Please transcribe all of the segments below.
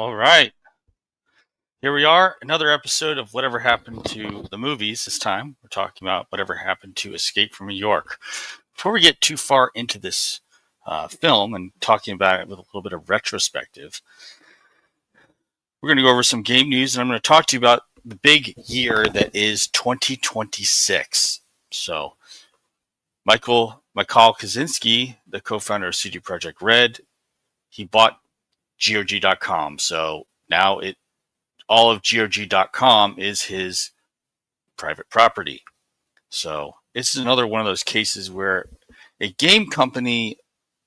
All right. Here we are, another episode of Whatever Happened to the Movies. This time, we're talking about whatever happened to Escape from New York. Before we get too far into this film and talking about it with a little bit of retrospective, we're going to go over some game news, and I'm going to talk to you about the big year that is 2026. So, Michael Kaczynski, the co-founder of CD Projekt Red, he bought GOG.com. So now all of GOG.com is his private property. So this is another one of those cases where a game company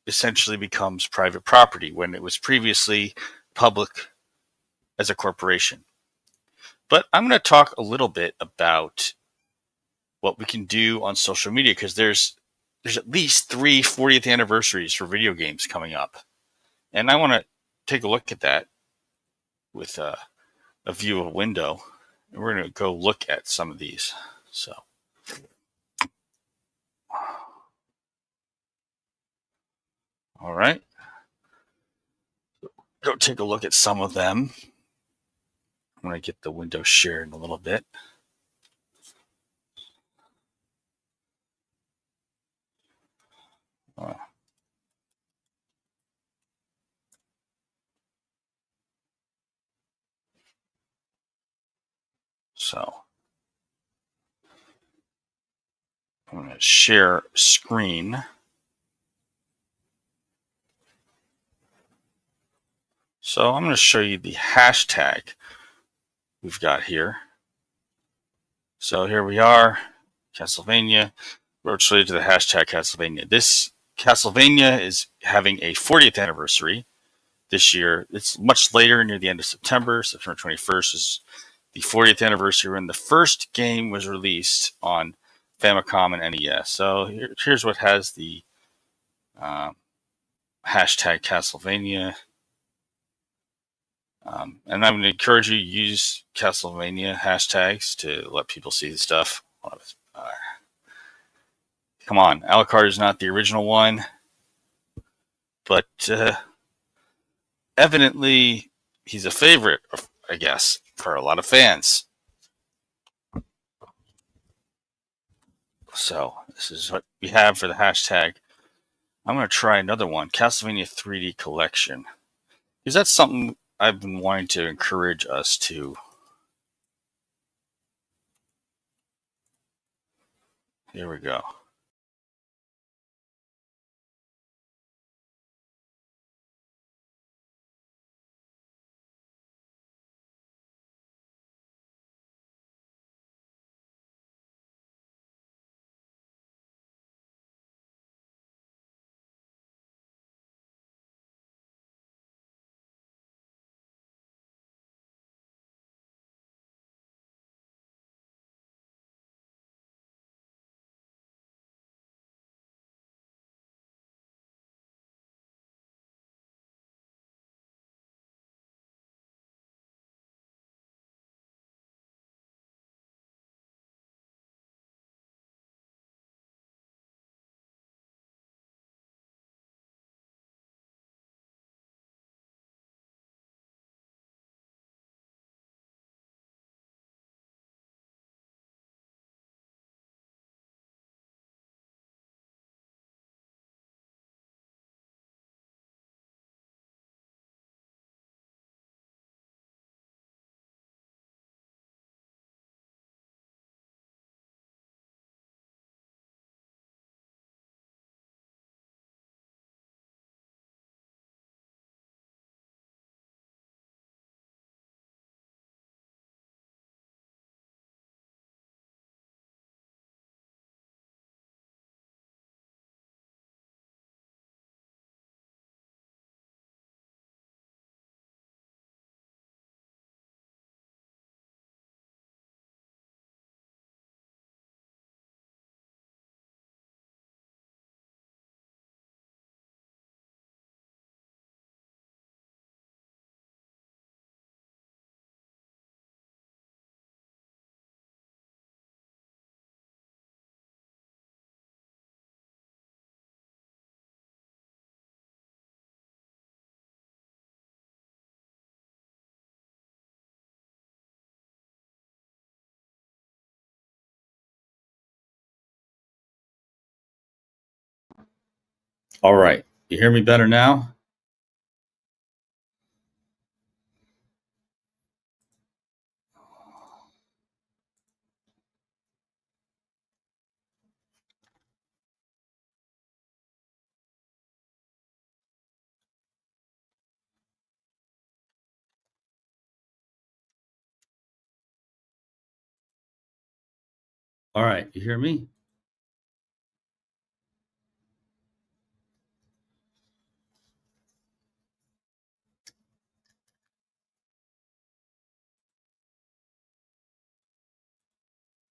essentially becomes private property when it was previously public as a corporation. But I'm going to talk a little bit about what we can do on social media, because there's at least 3 40th anniversaries for video games coming up. And I want to take a look at that with a view of a window. And we're going to go look at some of these. So, all right. Go take a look at some of them. I'm going to get the window shared in a little bit. So I'm going to share screen. So I'm going to show you the hashtag we've got here. So here we are, Castlevania. We're related to the hashtag Castlevania. This Castlevania is having a 40th anniversary this year. It's much later, near the end of September. September 21st is the 40th anniversary when the first game was released on Famicom and NES. So here's what has the hashtag Castlevania. And I'm going to encourage you to use Castlevania hashtags to let people see the stuff. Come on, Alucard is not the original one, but evidently he's a favorite, I guess, for a lot of fans. So this is what we have for the hashtag. I'm going to try another one, Castlevania 3D Collection, because that's something I've been wanting to encourage us to. Here we go. All right. You hear me better now? All right. You hear me?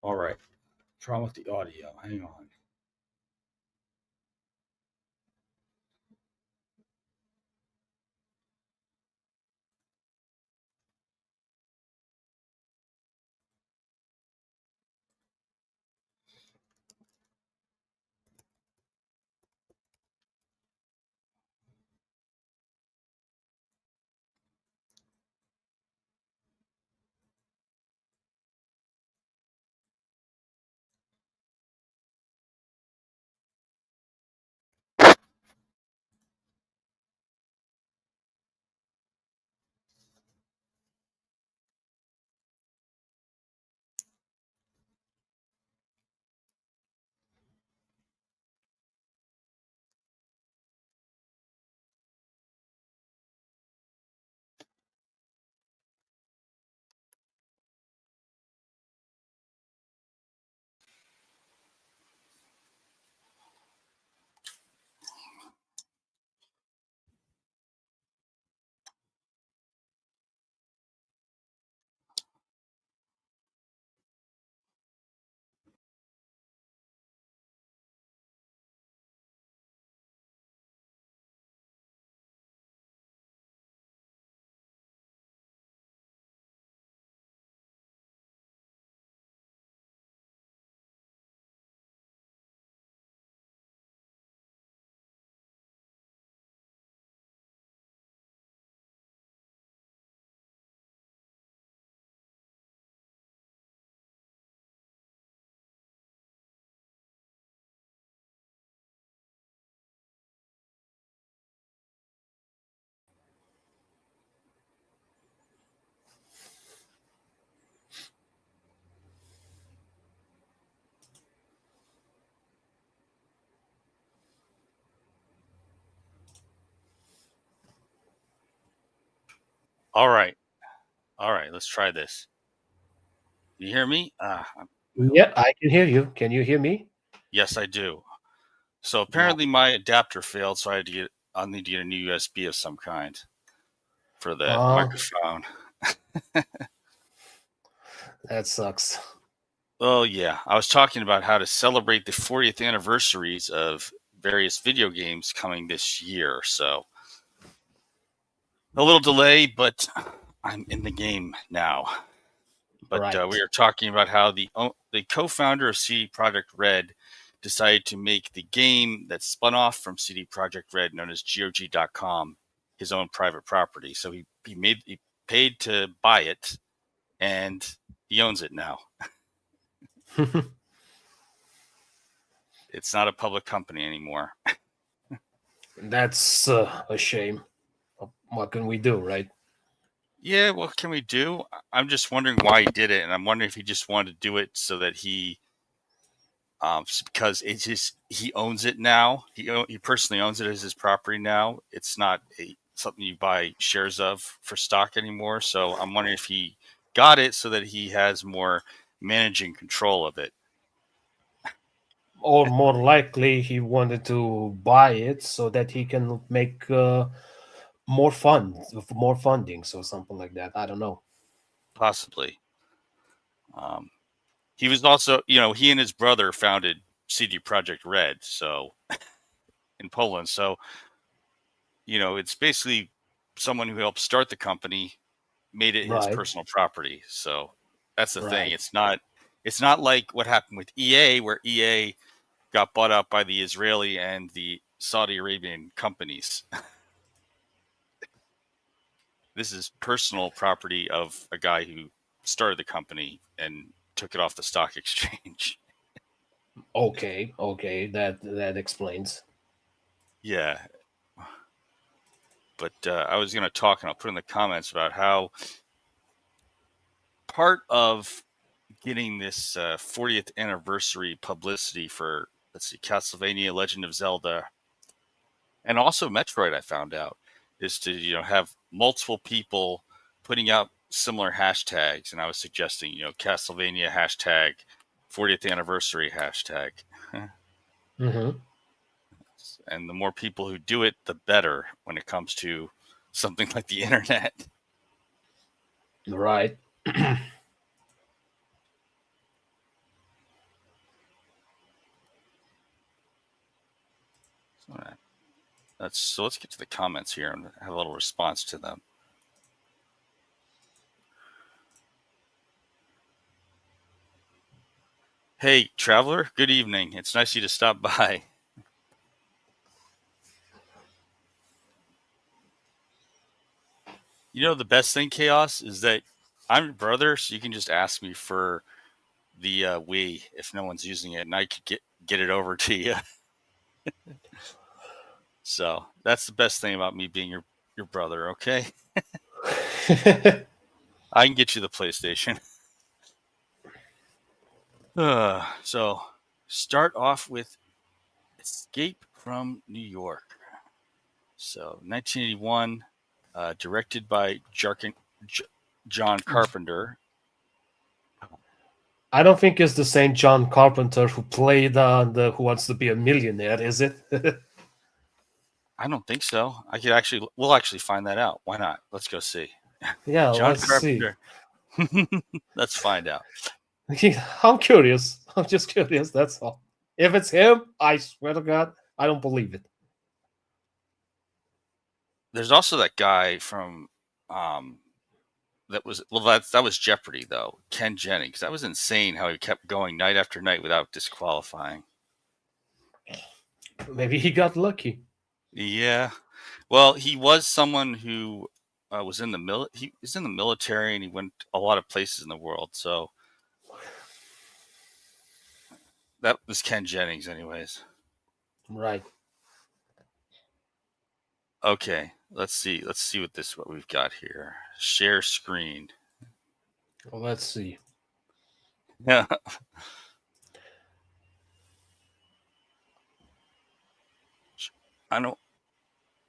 All right. Try with the audio. Hang on. All right. All right. Let's try this. You hear me? Yeah, I can hear you. Can you hear me? Yes, I do. So Yeah. apparently my adapter failed, so I'll need to get a new USB of some kind for the microphone. That sucks. Well, yeah. I was talking about how to celebrate the 40th anniversaries of various video games coming this year. So a little delay, but I'm in the game now. But Right. we are talking about how the co-founder of CD Projekt Red decided to make the game that spun off from CD Projekt Red, known as GOG.com, his own private property. So he paid to buy it, and he owns it now. It's not a public company anymore. That's a shame. What can we do, right? Yeah, what can we do? I'm just wondering why he did it, and I'm wondering if he just wanted to do it so that because he owns it now. He personally owns it as his property now. It's not something you buy shares of for stock anymore. So I'm wondering if he got it so that he has more managing control of it. Or more likely, he wanted to buy it so that he can make more fundings or something like that. I don't know. Possibly. Um, he was also, he and his brother founded CD Projekt Red, so in Poland. So, it's basically someone who helped start the company made it his Right. personal property. So that's the thing. Right. It's not like what happened with EA, where EA got bought out by the Israeli and the Saudi Arabian companies. This is personal property of a guy who started the company and took it off the stock exchange. Okay. Okay. That explains. Yeah. But I was going to talk, and I'll put in the comments about how part of getting this 40th anniversary publicity for, let's see, Castlevania, Legend of Zelda, and also Metroid, I found out, is to have multiple people putting out similar hashtags. And I was suggesting Castlevania hashtag 40th anniversary hashtag. Mm-hmm. And the more people who do it, the better when it comes to something like the internet. Right. So let's get to the comments here and have a little response to them. Hey, traveler, good evening. It's nice of you to stop by. The best thing, Chaos, is that I'm your brother, so you can just ask me for the Wii if no one's using it, and I could get it over to you. So that's the best thing about me being your brother, okay? I can get you the PlayStation. So start off with Escape from New York. So 1981, directed by John Carpenter. I don't think it's the same John Carpenter who played the Who Wants to Be a Millionaire, is it? I don't think so. We'll actually find that out. Why not? Let's go see. Yeah, John let's Carpenter. Let's find out. see. I'm curious. I'm just curious, that's all. If it's him, I swear to God, I don't believe it. There's also that guy from that was Jeopardy though, Ken Jennings. That was insane how he kept going night after night without disqualifying. Maybe he got lucky. Yeah. Well, he was someone who was in the he was in the military, and he went a lot of places in the world. So that was Ken Jennings, anyways. Right. Okay, let's see what we've got here. Share screen. Well, let's see. Yeah.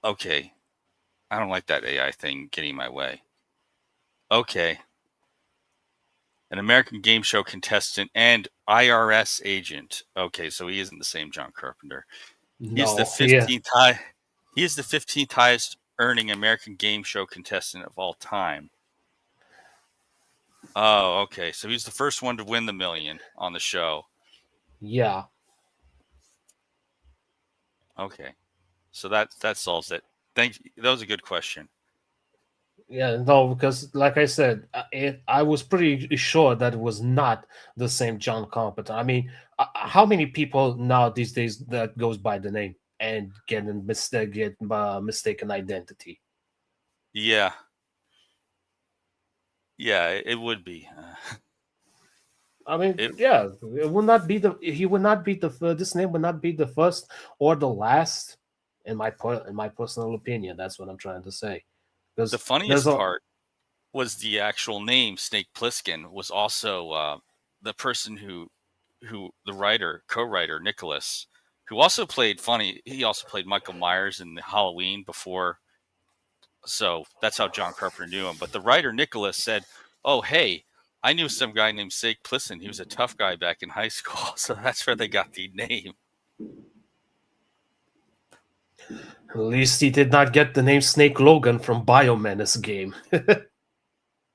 Okay. I don't like that AI thing getting in my way. Okay. An American game show contestant and IRS agent. Okay, so he isn't the same John Carpenter. He is the 15th He is the 15th highest earning American game show contestant of all time. Oh, okay. So he's the first one to win the $1 million on the show. Yeah. Okay. So that solves it. Thank you. That was a good question. Yeah, no, because like I said, I was pretty sure that it was not the same John Carpenter. I mean, how many people now these days that goes by the name and get mistaken identity? Yeah. Yeah, it would be. I mean, yeah, it would not be he would not be this name would not be the first or the last in my personal opinion. That's what I'm trying to say. The funniest part was the actual name Snake Plissken was also the person who the co-writer Nicholas, who also played he also played Michael Myers in the Halloween before. So that's how John Carpenter knew him. But the writer Nicholas said, "Oh, hey, I knew some guy named Snake Plissken. He was a tough guy back in high school." So that's where they got the name. At least he did not get the name Snake Logan from Biomenace game.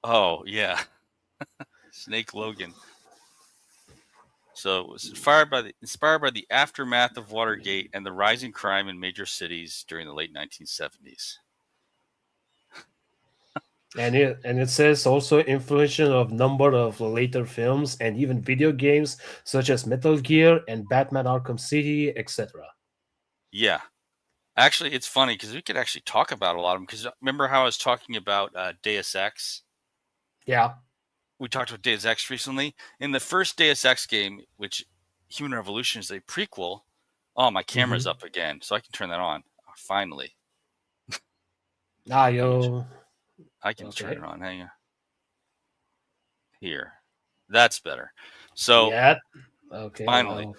Oh, yeah. Snake Logan. So it was inspired by the aftermath of Watergate and the rising crime in major cities during the late 1970s. And it says also influential of number of later films and even video games such as Metal Gear and Batman Arkham City, etc. Yeah. Actually, it's funny because we could actually talk about a lot of them. Because remember how I was talking about Deus Ex? Yeah. We talked about Deus Ex recently. In the first Deus Ex game, which Human Revolution is a prequel. Oh, my camera's up again, so I can turn that on. finally. Yo. I can Okay. turn it on. Hang on. Here. That's better. So Yeah. Okay. finally,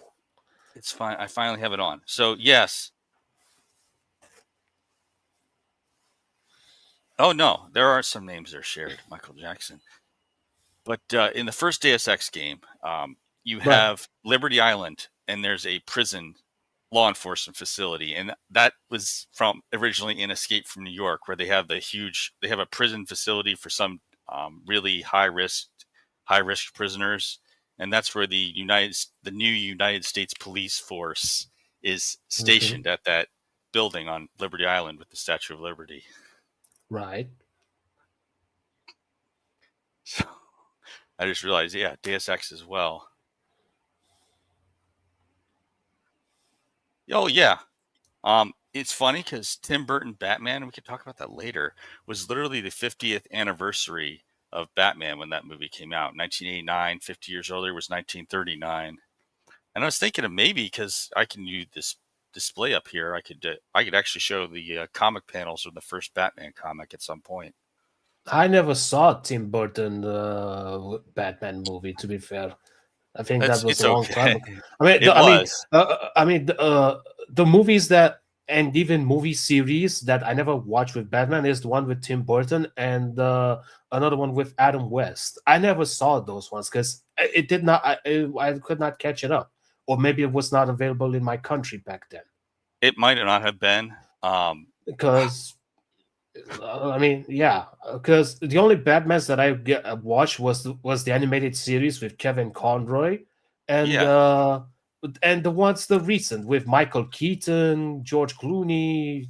it's fine. I finally have it on. So yes. Oh no, there are some names that are shared. Michael Jackson. But in the first Deus Ex game, you have Liberty Island, and there's a prison law enforcement facility, and that was from originally in Escape from New York, where they have a prison facility for some really high risk prisoners, and that's where the new United States police force is stationed at that building on Liberty Island with the Statue of Liberty. Right. So I just realized, yeah, Deus Ex as well. Oh yeah. It's funny because Tim Burton Batman, we could talk about that later, was literally the 50th anniversary of Batman when that movie came out. 1989, 50 years earlier was 1939. And I was thinking of maybe, because I can use this display up here, I could actually show the comic panels of the first Batman comic at some point. I never saw Tim Burton Batman movie. To be fair, I think that was It's a long okay. time ago. The movies that, and even movie series that I never watched with Batman is the one with Tim Burton and another one with Adam West. I never saw those ones because it did not. I could not catch it up, or maybe it was not available in my country back then. It might not have been. Because because the only Batmans that I watched was the animated series with Kevin Conroy, and the recent with Michael Keaton, George Clooney,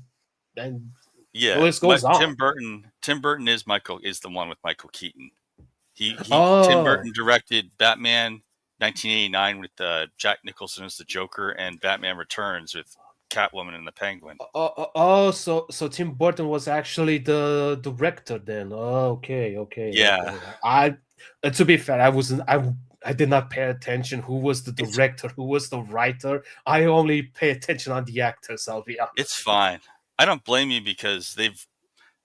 and the list goes on. Tim Burton is the one with Michael Keaton. Tim Oh, Burton directed Batman 1989 with Jack Nicholson as the Joker, and Batman Returns with Catwoman and the Penguin. So Tim Burton was actually the director then. Okay. Yeah. Okay. To be fair, I did not pay attention who was the director, who was the writer. I only pay attention on the actors, I'll be honest. It's fine. I don't blame you, because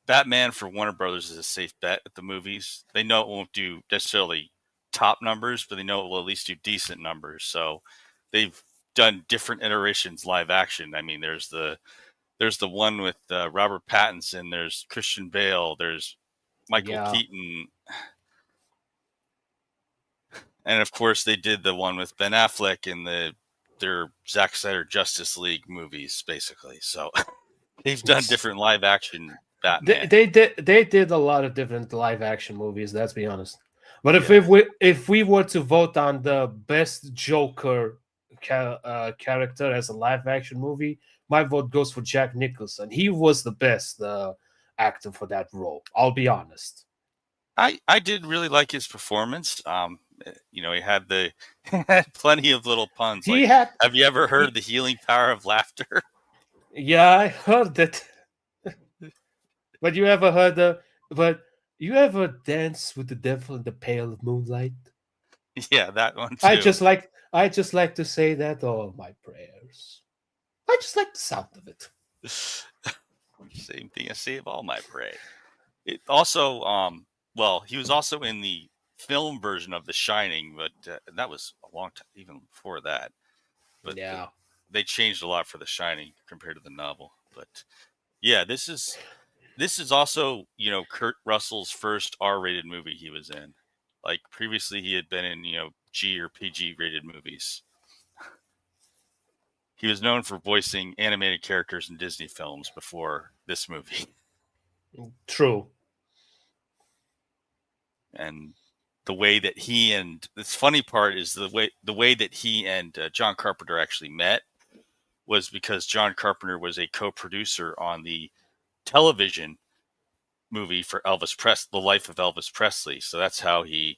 Batman for Warner Brothers is a safe bet at the movies. They know it won't do necessarily top numbers, but they know it will at least do decent numbers. So they've done different iterations live action. I mean, there's the one with Robert Pattinson, there's Christian Bale, there's Michael Keaton, and of course they did the one with Ben Affleck in their Zack Snyder Justice League movies, basically. So they've done different live action Batman. They did a lot of different live action movies. Let's be honest. But if we were to vote on the best Joker character as a live action movie, my vote goes for Jack Nicholson. He was the best actor for that role. I'll be honest. I did really like his performance. He had had plenty of little puns. Have you ever heard the healing power of laughter? Yeah, I heard that. But you ever dance with the devil in the pale of moonlight? Yeah, that one too. I just like to say that all my prayers. I just like the sound of it. Same thing. I save all my prey. It also, he was also in the film version of The Shining, but that was a long time, even before that. But yeah, they changed a lot for The Shining compared to the novel. But yeah, this is also, Kurt Russell's first R-rated movie he was in. Like previously he had been in, G or PG rated movies. He was known for voicing animated characters in Disney films before this movie. True. And the way that this funny part is the way that he and John Carpenter actually met was because John Carpenter was a co-producer on the television movie for The Life of Elvis Presley. So that's how he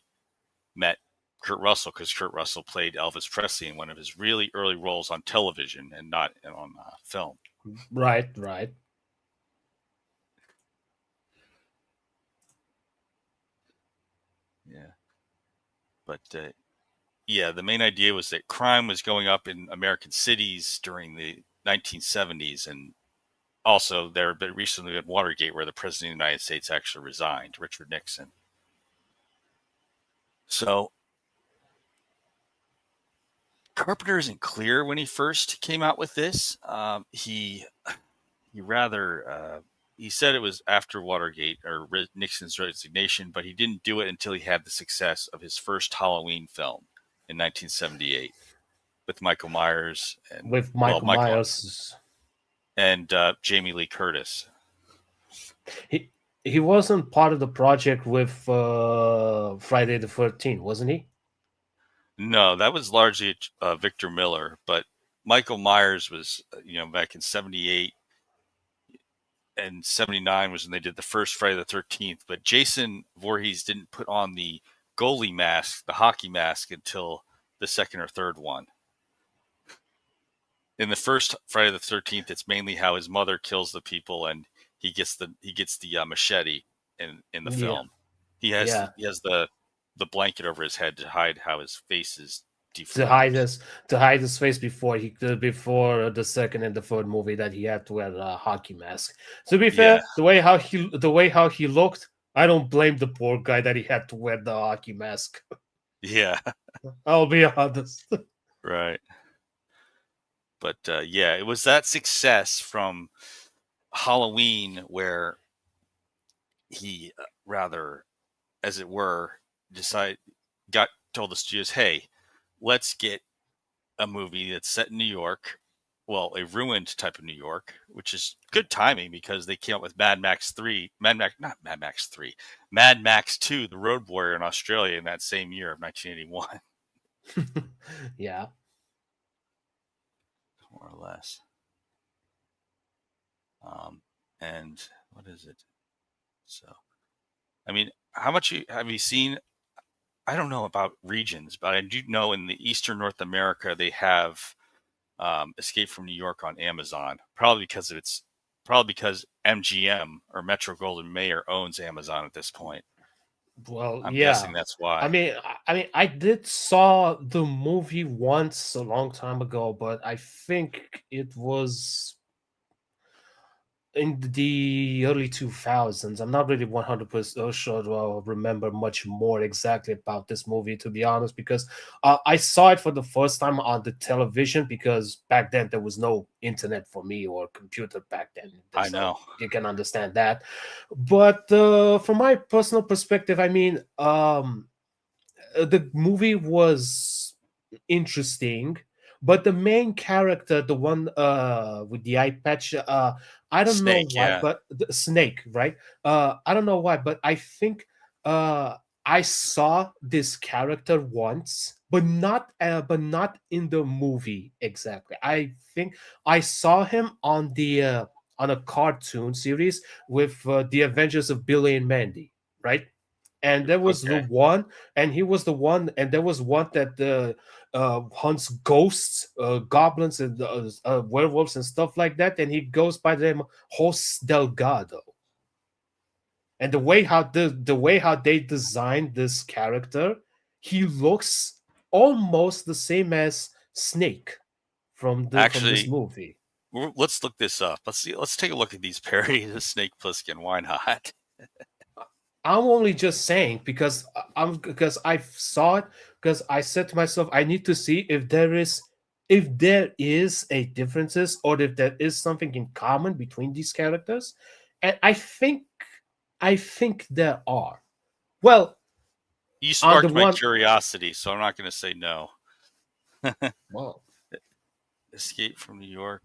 met Kurt Russell, because Kurt Russell played Elvis Presley in one of his really early roles on television and not on film. Right. Yeah. But the main idea was that crime was going up in American cities during the 1970s, and also there had been recently at Watergate, where the president of the United States actually resigned, Richard Nixon. So Carpenter isn't clear when he first came out with this. He said it was after Watergate or Nixon's resignation, but he didn't do it until he had the success of his first Halloween film in 1978 with Michael Myers With Michael Myers, and Jamie Lee Curtis. he wasn't part of the project with Friday the 13th, wasn't he? No, that was largely Victor Miller, but Michael Myers was, back in 78 and 79 was when they did the first Friday the 13th. But Jason Voorhees didn't put on the goalie mask, the hockey mask, until the second or third one. In the first Friday the 13th, it's mainly how his mother kills the people, and he gets the machete in the film. He has the blanket over his head to hide how his face is deformed. To hide his face before the second and the third movie that he had to wear a hockey mask. To be fair, the way how he looked, I don't blame the poor guy that he had to wear the hockey mask. Yeah, I'll be honest. Right. But it was that success from Halloween where he rather, as it were, told the studios, hey, let's get a movie that's set in New York, well, a ruined type of New York, which is good timing because they came up with Mad Max 2, The Road Warrior in Australia in that same year of 1981. Yeah. More or less. And what is it? So, I mean, how much have you seen? I don't know about regions, but I do know in the Eastern North America they have Escape from New York on Amazon. Probably because MGM or Metro Goldwyn Mayer owns Amazon at this point. Well, I'm guessing that's why. I mean, I did saw the movie once a long time ago, but I think it was in the early 2000s. I'm not really 100% sure to remember much more exactly about this movie, to be honest, because I saw it for the first time on the television because back then there was no internet for me or computer back then. I know. You can understand that. But from my personal perspective, I mean, the movie was interesting, but the main character, the one with the eye patch, I don't know why, but the Snake, right? I don't know why, but I think I saw this character once, but not in the movie exactly. I think I saw him on a cartoon series with the Adventures of Billy and Mandy, right? And there was the one, and he was the one, and there was one that hunts ghosts, goblins, and werewolves and stuff like that, and he goes by the name Host Delgado. And the way how they designed this character, he looks almost the same as Snake from this movie. Let's look this up. Let's take a look at these parodies of Snake Plissken. Why not? I'm only just saying because I saw it, because I said to myself, I need to see if there is a differences or if there is something in common between these characters, and I think there are. Well, you sparked my curiosity, so I'm not going to say no. Well, Escape from New York,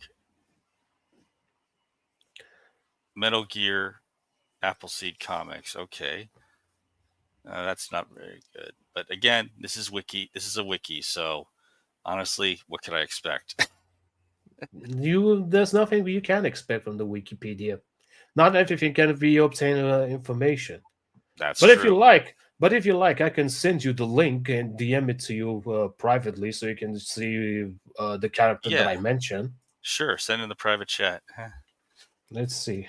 Metal Gear, Appleseed Comics. Okay. That's not very good. But again, this is a wiki, so honestly, what could I expect? There's nothing you can expect from the Wikipedia. Not everything can be obtained information. That's true. But if you like, I can send you the link and DM it to you privately so you can see the character that I mentioned. Sure, send in the private chat. Let's see.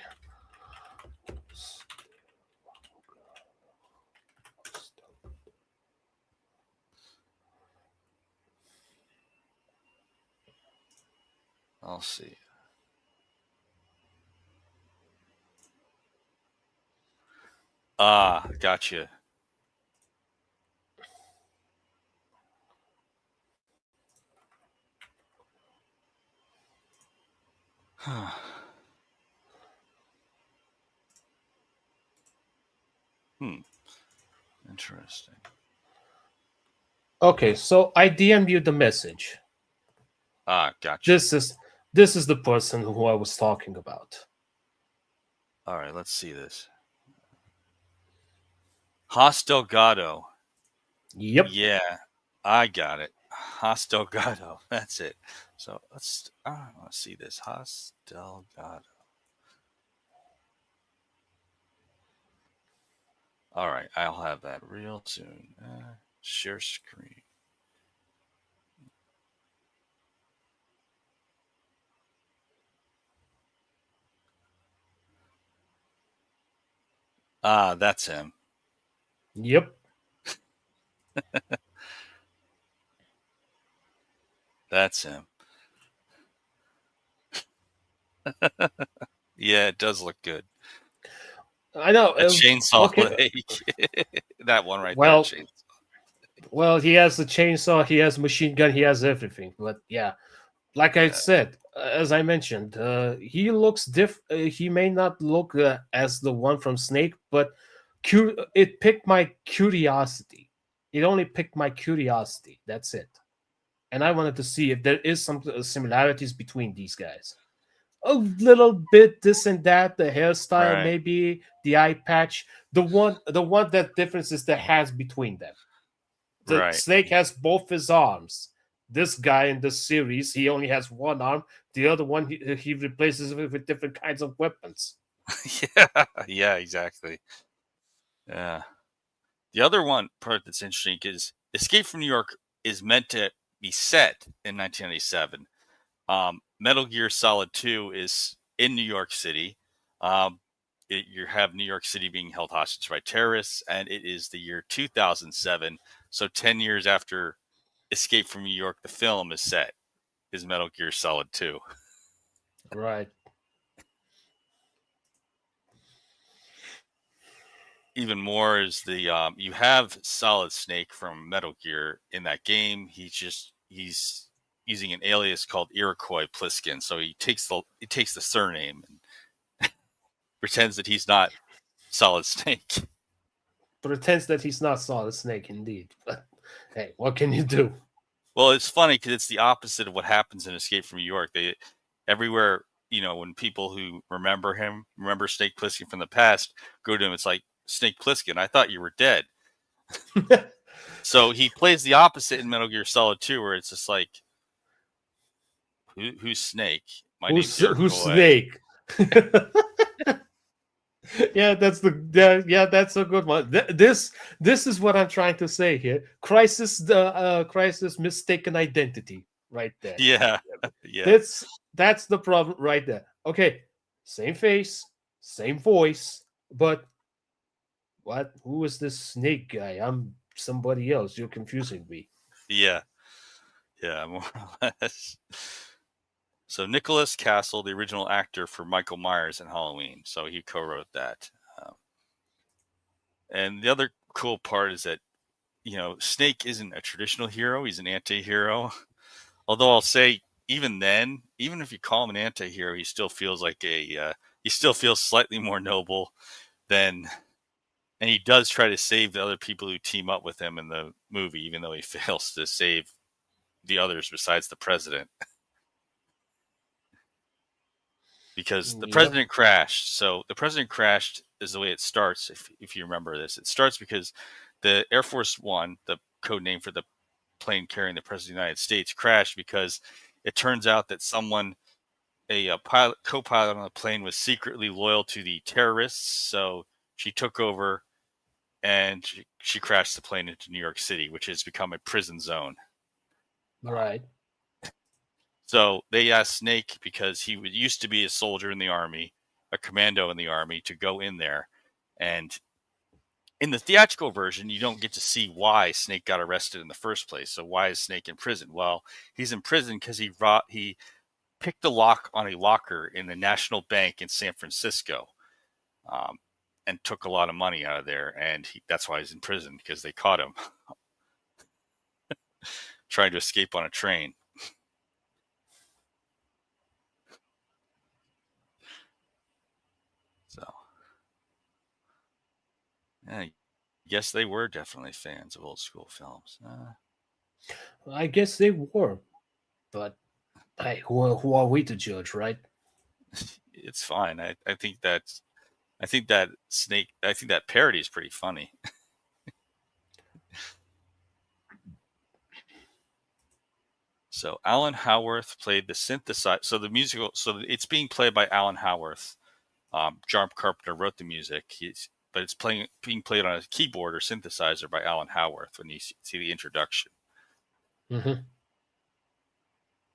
I'll see. Ah, gotcha. Hmm. Interesting. Okay, so I DM'd you the message. Ah, gotcha. This is the person who I was talking about. All right, let's see this. Hostelgado. Yep. Yeah, I got it. Hostelgado. That's it. So I want to see this. Hostelgado. All right, I'll have that real soon. Share screen. Ah, that's him. Yep. That's him. Yeah, it does look good. I know. A chainsaw Okay. leg. That one right there. Well, Chainsaw. well, he has the chainsaw, he has machine gun, he has everything. But yeah, like I Yeah. said, as I mentioned, he looks he may not look as the one from Snake, but it picked my curiosity. It only picked my curiosity. That's it. And I wanted to see if there is some similarities between these guys. A little bit this and that, the hairstyle, Right. maybe the eye patch. The one that difference is the hands between them. The Right. Snake has both his arms. This guy in this series, he only has one arm. The other one, he replaces it with different kinds of weapons. Yeah. Yeah. Exactly. Yeah. The other one part that's interesting is Escape from New York is meant to be set in 1997. Metal Gear Solid 2 is in New York City. You have New York City being held hostage by terrorists, and it is the year 2007. So 10 years after Escape from New York, the film is set, is Metal Gear Solid 2. Right. Even more is the you have Solid Snake from Metal Gear in that game. He's using an alias called Iroquois Pliskin, so he takes the surname and pretends that he's not Solid Snake. Pretends that he's not Solid Snake, indeed. But hey, what can you do? Well, it's funny because it's the opposite of what happens in Escape from New York. They everywhere, when people who remember Snake Plissken from the past, go to him, it's like, Snake Plissken, I thought you were dead. So he plays the opposite in Metal Gear Solid 2, where it's just like, who's Snake? My name's Who's Iroquois. Snake? Yeah, that's a good one. This is what I'm trying to say here. Crisis mistaken identity right there. Yeah, yeah, That's the problem right there. Okay, same face, same voice, but what? Who is this Snake guy? I'm somebody else. You're confusing me. yeah, yeah, more or less. So Nicholas Castle, the original actor for Michael Myers in Halloween, so he co-wrote that. And the other cool part is that Snake isn't a traditional hero; he's an anti-hero. Although I'll say, even then, even if you call him an anti-hero, he still feels like he still feels slightly more noble than, and he does try to save the other people who team up with him in the movie, even though he fails to save the others besides the president. Because the Yep. president crashed. So the president crashed is the way it starts. If you remember this, it starts because the Air Force One, the code name for the plane carrying the president of the United States, crashed because it turns out that a co-pilot on the plane was secretly loyal to the terrorists. So she took over and she crashed the plane into New York City, which has become a prison zone. Right. So they asked Snake, because he used to be a soldier in the army, a commando in the army, to go in there. And in the theatrical version, you don't get to see why Snake got arrested in the first place. So why is Snake in prison? Well, he's in prison because he picked a lock on a locker in the National Bank in San Francisco. Um, and took a lot of money out of there, and that's why he's in prison, because they caught him trying to escape on a train. So, yeah, yes, they were definitely fans of old school films. I guess they were, but hey, who are we to judge, right? It's fine. I think that parody is pretty funny. So Alan Howarth played the synthesizer. So the musical, so it's being played by Alan Howarth. John Carpenter wrote the music. But it's being played on a keyboard or synthesizer by Alan Howarth when you see the introduction. Mm-hmm.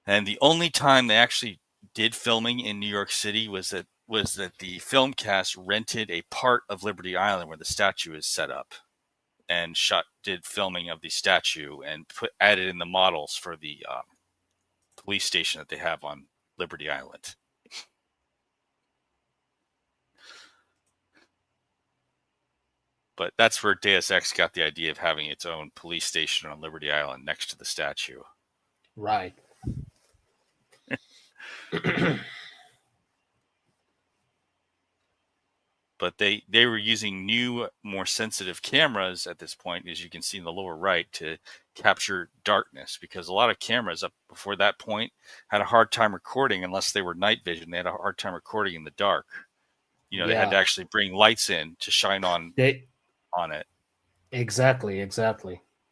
And the only time they actually did filming in New York City was that the film cast rented a part of Liberty Island where the statue is set up, and did filming of the statue and added in the models for the police station that they have on Liberty Island. But that's where Deus Ex got the idea of having its own police station on Liberty Island next to the statue. Right. But they were using new, more sensitive cameras at this point, as you can see in the lower right, to capture darkness, because a lot of cameras up before that point had a hard time recording unless they were night vision. They had a hard time recording in the dark. You know, they had to actually bring lights in to shine on it. Exactly.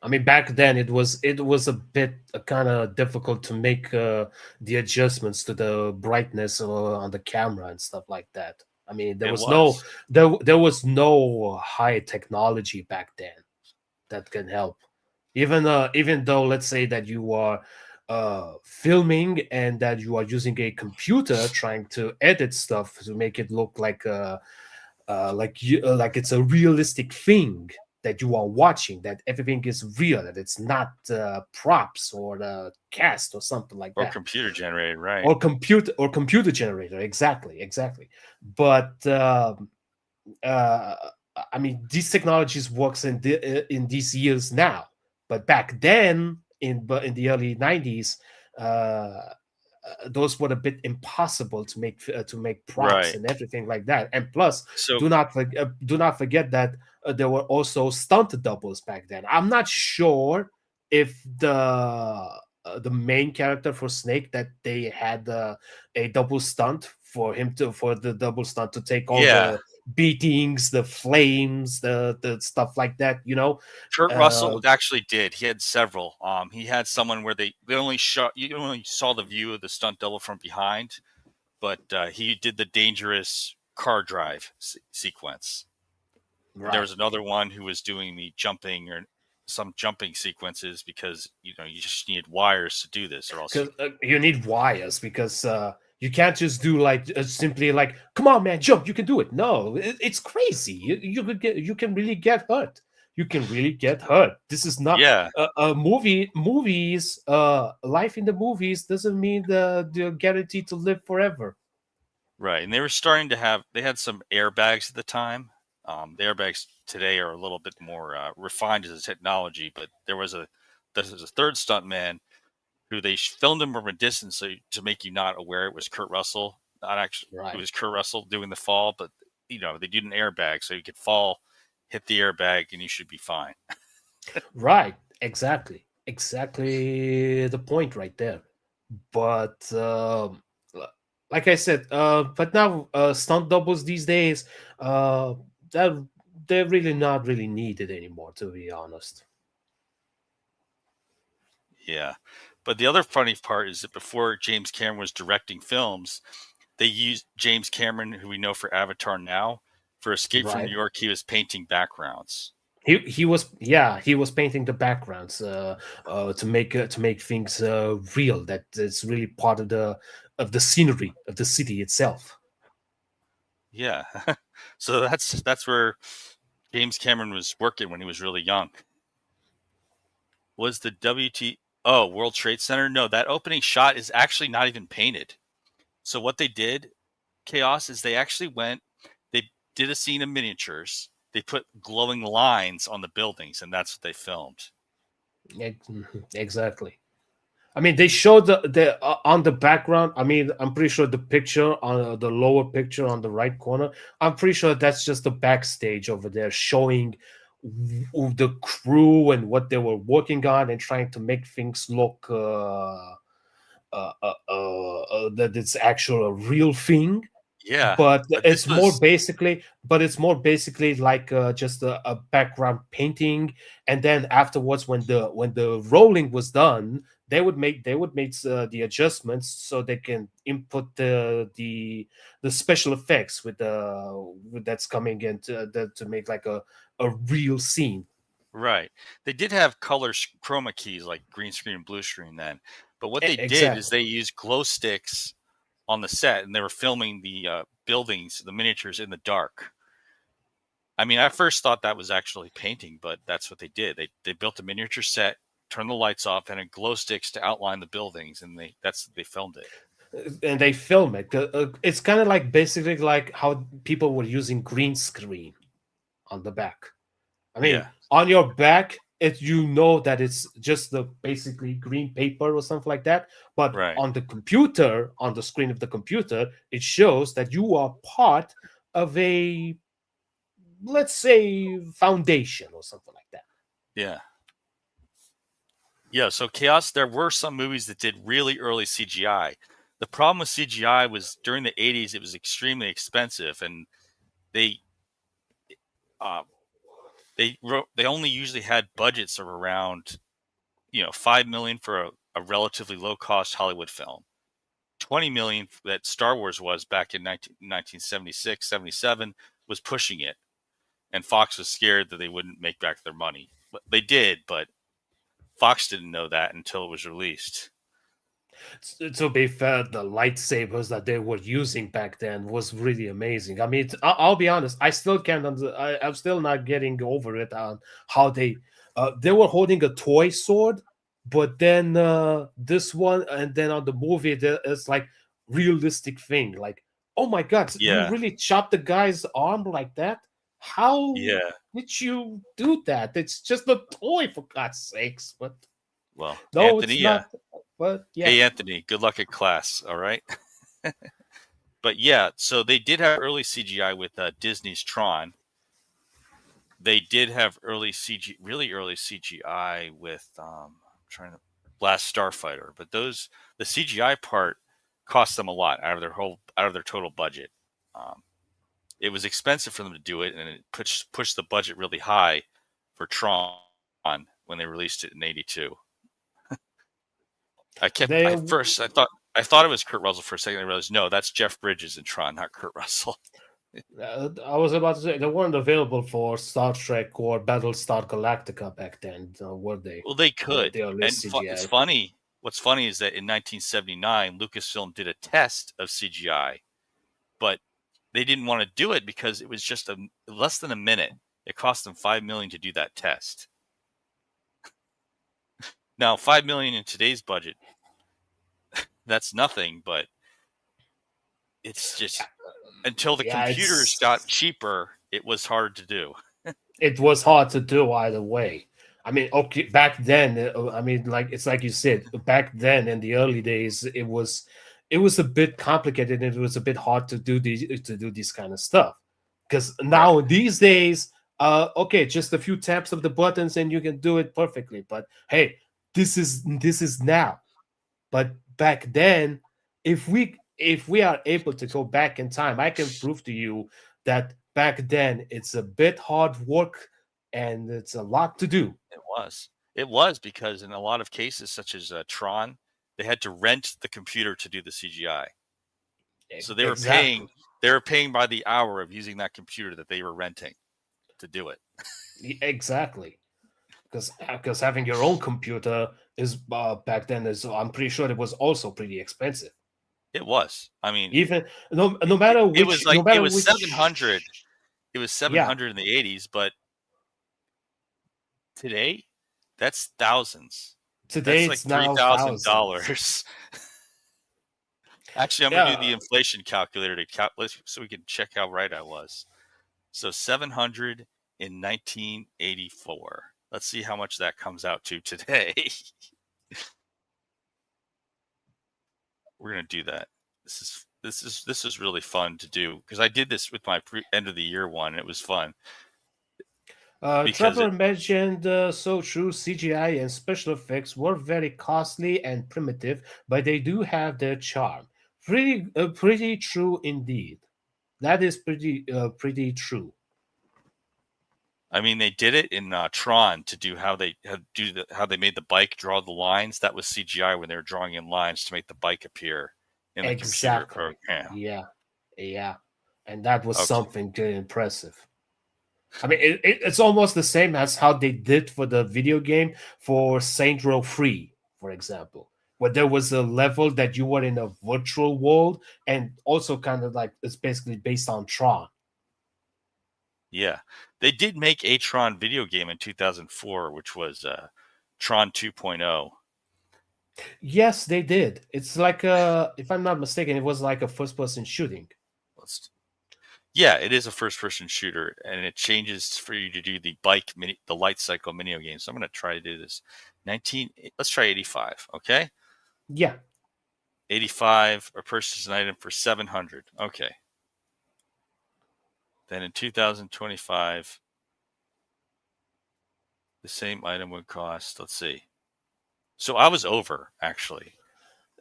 I mean, back then it was a bit kind of difficult to make the adjustments to the brightness on the camera and stuff like that. I mean, there was no high technology back then that can help. Even though, let's say that you are filming and that you are using a computer trying to edit stuff to make it look like like it's a realistic thing that you are watching, that everything is real, that it's not props or the cast or something like that, or computer generated, right? Or computer generator, exactly. But I mean, these technologies works in these years now, but back then in the early 90s, those were a bit impossible to make props and everything like that. And plus, do not forget that there were also stunt doubles back then. I'm not sure if the main character for Snake, that they had a double stunt for the double stunt to take all the beatings, the flames, the stuff like that, you know. Kurt Russell actually did. He had several. He had someone where they only you only saw the view of the stunt double from behind, but he did the dangerous car drive sequence. Right. There was another one who was doing the jumping or some jumping sequences, because you just need wires to do this, or else you need wires, because you can't just do simply like, come on man, jump, you can do it. No, it's crazy. You can really get hurt. This is not a movie. Movies, life in the movies doesn't mean they're guaranteed to live forever. Right. And they were starting to they had some airbags at the time. The airbags today are a little bit more refined as a technology, but there was a third stuntman who they filmed him from a distance to make you not aware it was Kurt Russell. Not actually, right. It was Kurt Russell doing the fall, but they did an airbag so you could fall, hit the airbag, and you should be fine. Right. Exactly the point right there. But like I said, but now stunt doubles these days, they're really not really needed anymore, to be honest. Yeah. But the other funny part is that before James Cameron was directing films, they used James Cameron, who we know for Avatar now, for Escape from New York. He was painting backgrounds. He was painting the backgrounds to make things real. That it's really part of the scenery of the city itself. Yeah, so that's where James Cameron was working when he was really young. Was the World Trade Center? No, that opening shot is actually not even painted. So what they did, Kaos, is they actually went, they did a scene of miniatures. They put glowing lines on the buildings, and that's what they filmed. Exactly. I mean, they showed the on the background. I mean, I'm pretty sure the picture on the lower picture on the right corner. I'm pretty sure that's just the backstage over there showing the crew and what they were working on and trying to make things look that it's actual a real thing. Yeah, But but this was it's more basically like just a background painting, and then afterwards when the rolling was done, they would make the adjustments so they can input the special effects with that's coming in to make like a real scene. right. They did have color chroma keys like green screen and blue screen then, but what they did is Exactly. they used glow sticks on the set, and they were filming the buildings, the miniatures in the dark. I mean, I first thought that was actually painting, but that's what they did. They built a miniature set, turned the lights off, and had glow sticks to outline the buildings, and they filmed it. And they film it. It's kind of like basically like how people were using green screen on the back. I mean, Yeah, on your back, you know that it's just the basically green paper or something like that. But right. on the computer, on the screen of the computer, it shows that you are part of a, let's say, foundation or something like that. Yeah. Yeah, so Chaos, there were some movies that did really early CGI. The problem with CGI was during the 80s, it was extremely expensive, and they uh, they only usually had budgets of around 5 million for a relatively low cost Hollywood film, 20 million that Star Wars was back in 1976, 77 was pushing it, and Fox was scared that they wouldn't make back their money. But they did, but Fox didn't know that until it was released. To be fair, the lightsabers that they were using back then was really amazing. I mean, I'll be honest, I still can't. I'm still not getting over it on how they were holding a toy sword, but then this one, and then on the movie, it's like realistic thing. Like, oh my god, you Yeah, really chopped the guy's arm like that? How yeah. did you do that? It's just a toy, for God's sakes. But Well, no, it's Anthony, not. But yeah. hey Anthony, good luck at class. All right. But yeah, so they did have early CGI with Disney's Tron. They did have really early CGI with trying to Last Starfighter, but the CGI part cost them a lot out of their total budget. Um, it was expensive for them to do it, and it pushed the budget really high for Tron when they released it in '82. They I thought it was Kurt Russell for a second. I realized no, that's Jeff Bridges in Tron, not Kurt Russell. I was about to say they weren't available for Star Trek or Battlestar Galactica back then, were they? Well, they could, They are and less it's CGI. funny. What's funny is that in 1979, Lucasfilm did a test of CGI, but they didn't want to do it because it was just less than a minute. It cost them $5 million to do that test. Now, $5 million in today's budget, that's nothing. But it's just until the Yeah, computers got cheaper, it was hard to do. it was hard to do either way. I mean, okay, back then, I mean, like it's like you said, back then in the early days, it was a bit complicated and it was a bit hard to do this kind of stuff. Because Right. now these days, okay, just a few taps of the buttons and you can do it perfectly. But hey, this is now. But back then, if we are able to go back in time, I can prove to you that back then it's a bit hard work and it's a lot to do. It was. It was because in a lot of cases, such as Tron, they had to rent the computer to do the CGI. So Exactly. they were paying by the hour of using that computer that they were renting to do it. Exactly. Because having your own computer is back then is I'm pretty sure it was also pretty expensive. It was. I mean, Even no matter it was which like no it matter was which 700. It was yeah 700 in the 80s, but today that's thousands. today That's like it's three now thousand thousands. dollars. Actually, I'm gonna do Yeah. the inflation calculator to calculate so we can check how right I was. So 700 in 1984. Let's see how much that comes out to today. We're gonna do that. This is really fun to do because I did this with my end of the year one. And it was fun because Trevor mentioned so true. CGI and special effects were very costly and primitive, but they do have their charm. Pretty true indeed. That is pretty true. I mean, they did it in Tron to do how they made the bike draw the lines. That was CGI when they were drawing in lines to make the bike appear in the computer Exactly. program. Yeah, and that was Okay. something very impressive. I mean, it's almost the same as how they did for the video game for Saint Row 3, for example, where there was a level that you were in a virtual world, and also kind of like it's basically based on Tron. Yeah, they did make a Tron video game in 2004, which was Tron 2.0. Yes, they did. It's like if I'm not mistaken, it was like a first-person shooting. Yeah, it is a first-person shooter, and it changes for you to do the light cycle mini game. So I'm going to try to do this. Let's try 85. Okay, Yeah. 85 or purchase an item for 700. Okay. Then in 2025, the same item would cost. Let's see. So I was over actually.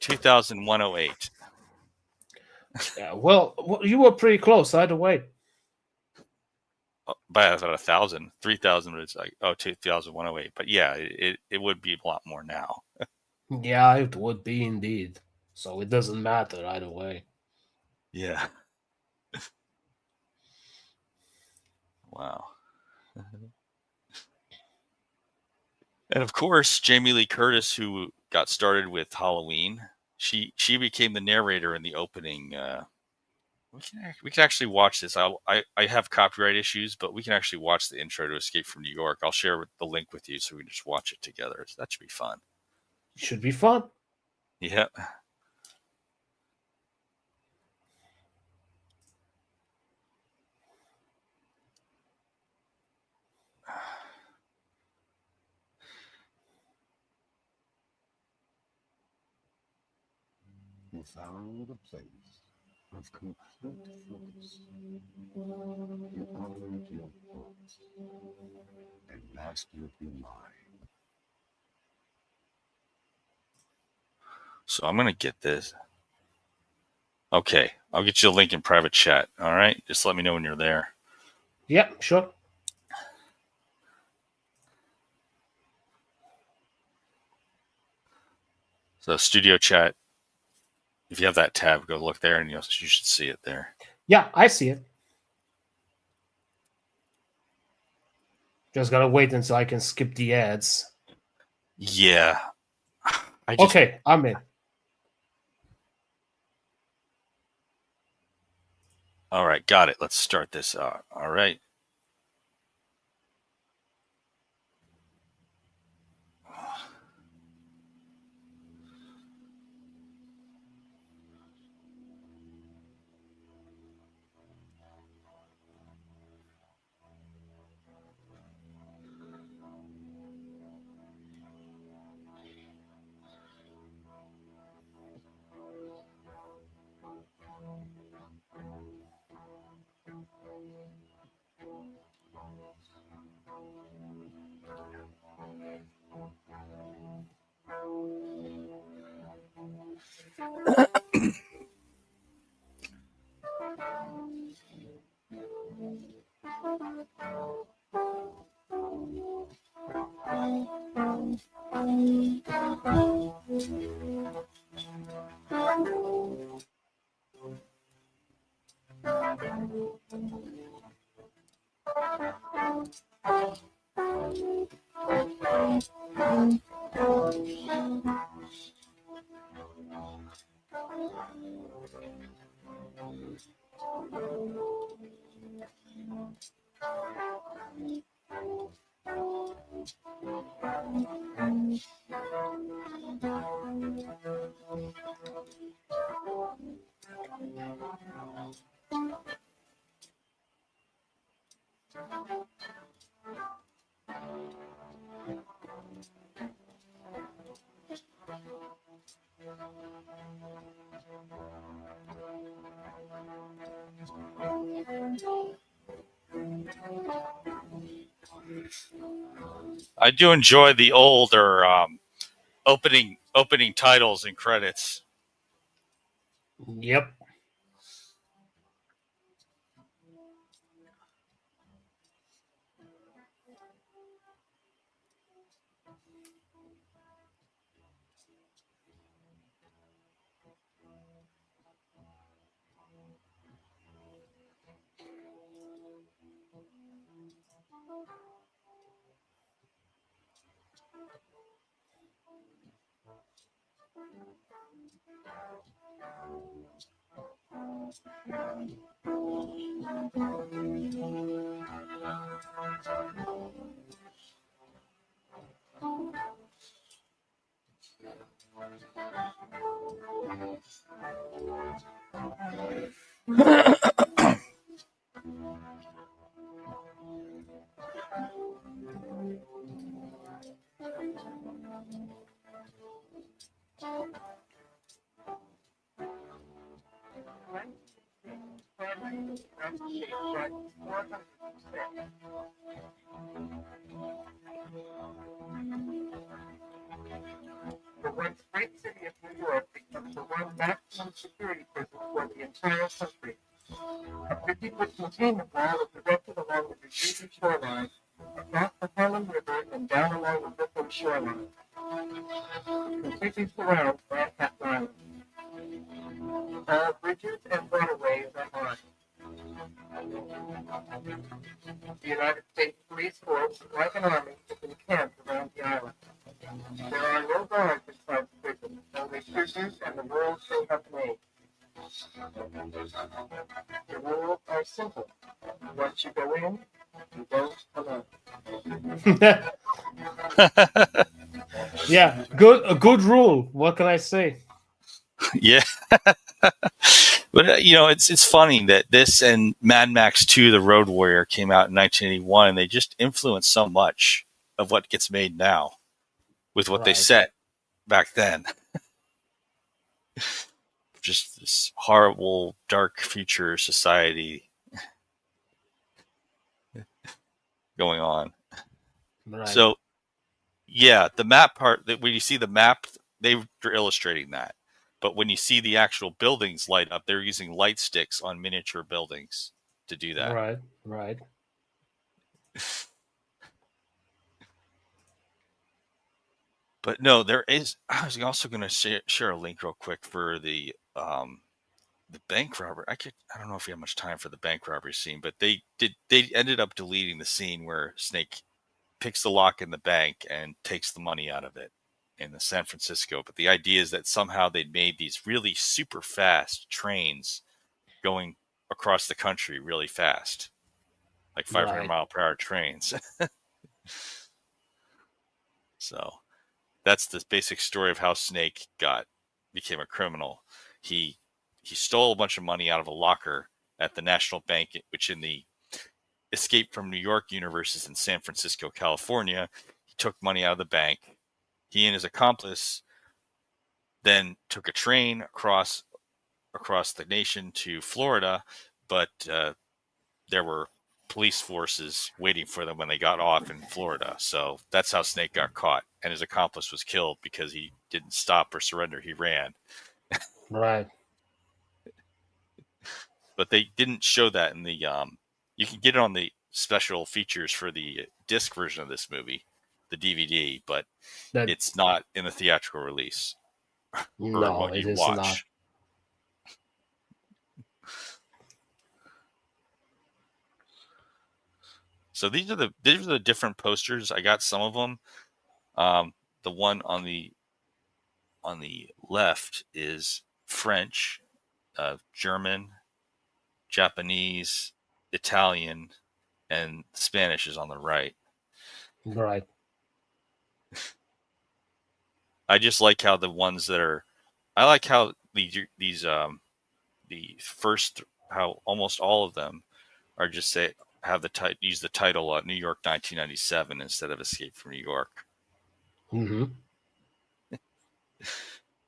2,108. Yeah, well, you were pretty close either way. By about 1,000, 3,000 was like 2,108. But yeah, it would be a lot more now. Yeah, it would be indeed. So it doesn't matter either way. Yeah. Wow. And of course, Jamie Lee Curtis, who got started with Halloween, she became the narrator in the opening. We can actually watch this. I have copyright issues, but we can actually watch the intro to Escape from New York. I'll share the link with you so we can just watch it together. So that should be fun. Should be fun. Yep. You found a place of complete focus. You honored your thoughts and mastered your mind. So I'm going to get this. Okay. I'll get you a link in private chat. All right. Just let me know when you're there. Yeah, sure. So studio chat. If you have that tab, go look there and you should see it there. Yeah, I see it. Just gotta wait until I can skip the ads. Yeah. Okay, I'm in. All right, got it. Let's start this out. All right. I do enjoy the older opening titles and credits. Yep. The once great city of New York becomes the one maximum security prison for the entire country. A 50-foot containment wall is erected along the Jersey shoreline, across the Harlem River, and down along the Brooklyn shoreline. It completely surrounds Manhattan Island. All bridges and waterways are marked. The United States Police Force, like an army, is encamped around the island. There are no guards inside the prison, only prisoners and the rules they have made. The rules are simple. Once you go in, you don't come out. Yeah, a good rule. What can I say? Yeah. But it's funny that this and Mad Max 2: The Road Warrior came out in 1981, and they just influenced so much of what gets made now with what they set back then. Just this horrible, dark future society going on. Right. So, yeah, the map part, that when you see the map, they're illustrating that. But when you see the actual buildings light up, they're using light sticks on miniature buildings to do that. Right. But no, there is. I was also going to share a link real quick for the bank robbery. I don't know if we have much time for the bank robbery scene, but they ended up deleting the scene where Snake picks the lock in the bank and takes the money out of it in the San Francisco. But the idea is that somehow they'd made these really super fast trains going across the country really fast, like 500 mile per hour trains. So that's the basic story of how Snake became a criminal. He stole a bunch of money out of a locker at the National Bank, which in the Escape from New York universe is in San Francisco, California. He took money out of the bank. He and his accomplice then took a train across the nation to Florida, but there were police forces waiting for them when they got off in Florida. So that's how Snake got caught, and his accomplice was killed because he didn't stop or surrender. He ran. Right. But they didn't show that in the you can get it on the special features for the disc version of this movie, the DVD, but it's not in the theatrical release. No, it is not. So these are the different posters. I got some of them. The one on the left is French, German, Japanese, Italian, and Spanish is on the right. Right. I just like how the ones that are. I like how the first, how almost all of them are just use the title New York 1997 instead of Escape from New York. Mm-hmm.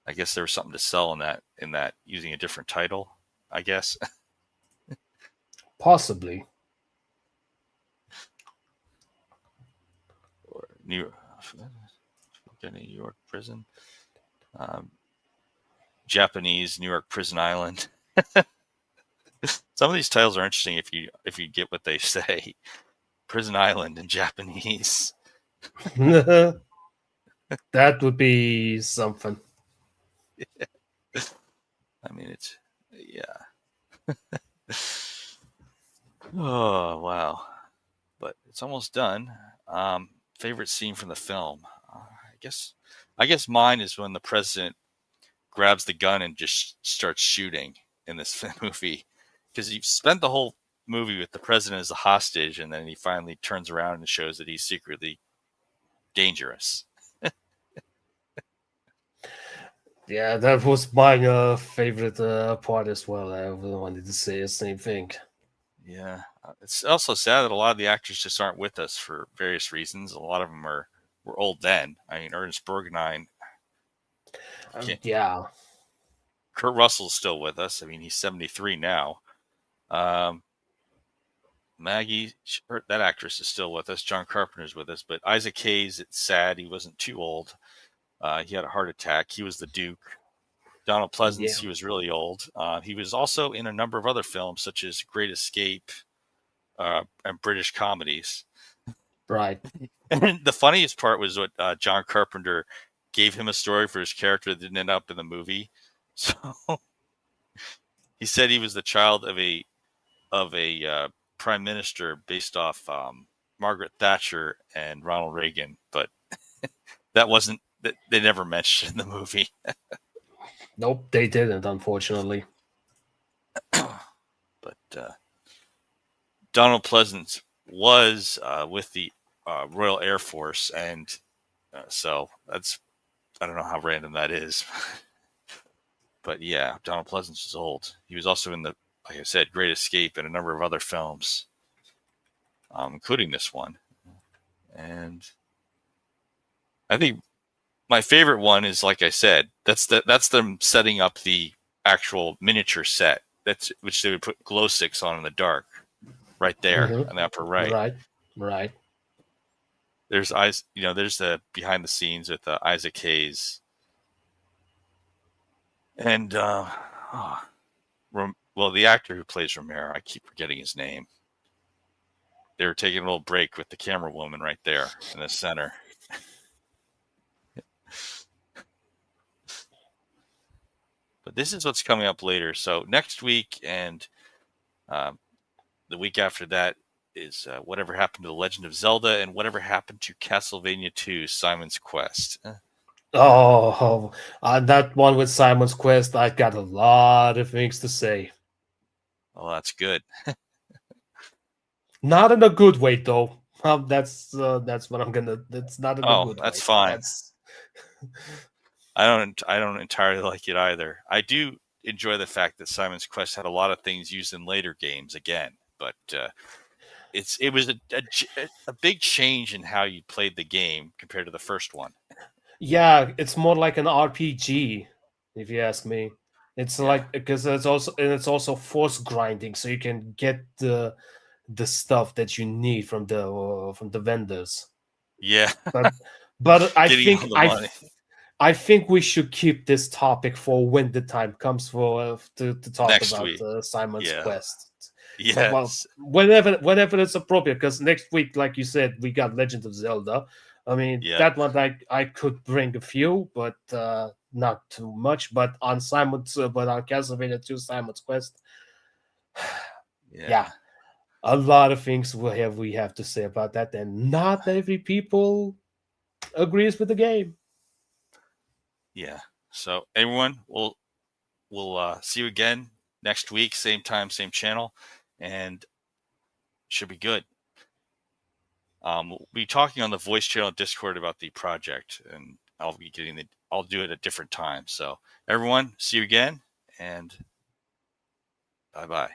I guess there was something to sell in that using a different title, I guess. Possibly. Or New York prison. Japanese New York Prison Island. Some of these titles are interesting if you get what they say. Prison Island in Japanese. That would be something. I mean, yeah. Oh, wow. But it's almost done. Favorite scene from the film? I guess mine is when the president grabs the gun and just starts shooting in this movie, because you've spent the whole movie with the president as a hostage, and then he finally turns around and shows that he's secretly dangerous. Yeah, that was my favorite part as well. I wanted to say the same thing. Yeah. It's also sad that a lot of the actors just aren't with us for various reasons. A lot of them were old then. I mean, Ernest Borgnine. Yeah. Kurt Russell's still with us. I mean, he's 73 now. Maggie, that actress, is still with us. John Carpenter's with us. But Isaac Hayes, it's sad. He wasn't too old. He had a heart attack. He was the Duke. Donald Pleasance, He was really old. He was also in a number of other films, such as Great Escape and British comedies. Right. And the funniest part was what John Carpenter gave him a story for his character that didn't end up in the movie. So he said he was the child of a prime minister based off Margaret Thatcher and Ronald Reagan, but that wasn't. They never mentioned in the movie. Nope, they didn't, unfortunately. But Donald Pleasance was with the Royal Air Force, and so I don't know how random that is. But yeah, Donald Pleasance is old. He was also in like I said, Great Escape and a number of other films, including this one. And I think my favorite one is, like I said, that's them setting up the actual miniature set. Which they would put glow sticks on in the dark, right there in the upper right. Right. There's there's the behind the scenes with Isaac Hayes, and the actor who plays Romero, I keep forgetting his name. They were taking a little break with the camera woman right there in the center. But this is what's coming up later. So next week and the week after that is Whatever Happened to The Legend of Zelda and Whatever Happened to Castlevania 2, Simon's Quest. Oh, that one with Simon's Quest, I got a lot of things to say. Oh, that's good. Not in a good way, though. That's what I'm gonna. That's not in a good way. That's fine. I don't entirely like it either. I do enjoy the fact that Simon's Quest had a lot of things used in later games again, but it was a big change in how you played the game compared to the first one. Yeah, it's more like an RPG, if you ask me. It's like, because it's also force grinding, so you can get the stuff that you need from the vendors. Yeah, but I think we should keep this topic for when the time comes for to talk next about week. Simon's Quest. Yes. Well, whenever it's appropriate, because next week, like you said, we got Legend of Zelda. I mean, that one I could bring a few, but not too much. But on Castlevania 2, Simon's Quest, yeah, a lot of things we have to say about that, and not every people agrees with the game. Yeah. So everyone, we'll see you again next week, same time, same channel, and should be good. We'll be talking on the voice channel Discord about the project, and I'll do it at different times. So everyone, see you again, and bye-bye.